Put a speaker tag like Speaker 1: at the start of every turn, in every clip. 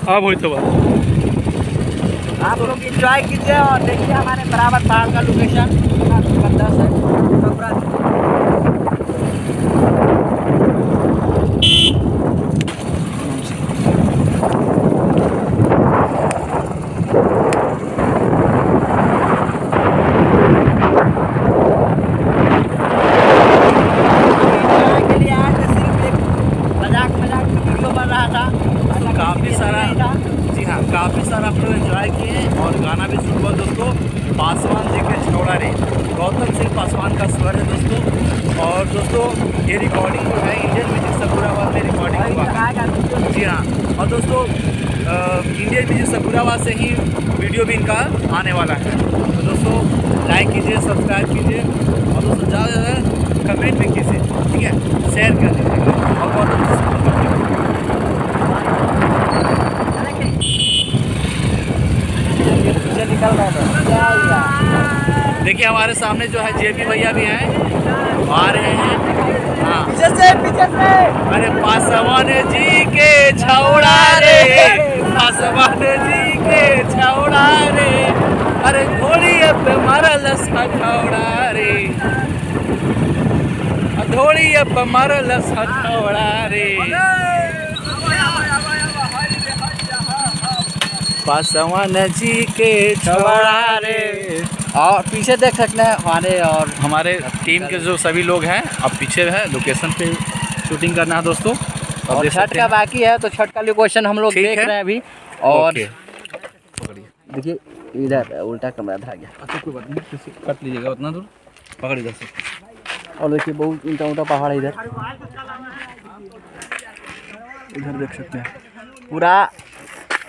Speaker 1: हाँ वही तो बात।
Speaker 2: आप लोग एंजॉय कीजिए और देखिए हमारे बराबर पहाड़ का लोकेशन कितना जबरदस्त है। के लिए आज सिर्फ एक मजाक मजाक में वीडियो बन रहा था।
Speaker 1: काफ़ी सारा,
Speaker 2: नहीं था।
Speaker 1: जी हाँ, काफ़ी सारा आप लोग एंजॉय किए और गाना भी सुन हुआ दोस्तों। पासवान जी के छौड़ा रे, गौतम सिंह पासवान का स्वर है दोस्तों। और दोस्तों ये रिकॉर्डिंग जो है इंडियन म्यूजिक सकुराबाद में रिकॉर्डिंग हुआ। जी हाँ, और दोस्तों इंडियन म्यूजिक सकुराबाद से ही वीडियो भी इनका आने वाला है। तो दोस्तों लाइक कीजिए, सब्सक्राइब कीजिए और दोस्तों ज़्यादा से ज़्यादा कमेंट भी कीजिए, ठीक है, शेयर कर दीजिएगा और गौतम जी से सपोर्ट
Speaker 2: पीछे निकल रहा था।
Speaker 1: देखिए हमारे सामने जो है जेपी भैया भी हैं, आ रहे हैं। हाँ,
Speaker 2: पीछे से
Speaker 1: अरे पासवान जी के छौड़ा रे, पासवान जी के छौड़ा रे, अरे घोड़ी पे मरल हथौड़ा रे, घोड़ी पे मरल हथौड़ा रे, पासवान जी के छौड़ा रे।
Speaker 2: और पीछे देख सकते हैं हमारे और
Speaker 1: हमारे टीम के जो सभी लोग हैं अब पीछे है, लोकेशन पे शूटिंग करना है दोस्तों। अब
Speaker 2: और
Speaker 1: देख
Speaker 2: छठ
Speaker 1: सकते
Speaker 2: का
Speaker 1: हैं।
Speaker 2: बाकी है तो छठ का लोकेशन हम लोग
Speaker 1: ठीक
Speaker 2: देख
Speaker 1: है।
Speaker 2: रहे हैं अभी। और
Speaker 1: ओके, पकड़िए।
Speaker 2: देखिए इधर उल्टा कमरा था गया।
Speaker 1: अच्छा कोई बात नहीं, कट लीजिएगा उतना दूर, पकड़ इधर से।
Speaker 2: और देखिए बहुत ऊंचा ऊंचा पहाड़ है इधर। इधर देख सकते हैं पूरा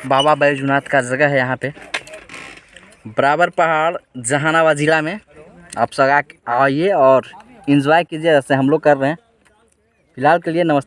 Speaker 2: बाबा बैजूनाथ का जगह है यहाँ पे, बराबर पहाड़ जहानाबाद ज़िला में। आप सब आइए और एंजॉय कीजिए जैसे हम लोग कर रहे हैं। फिलहाल के लिए नमस्ते।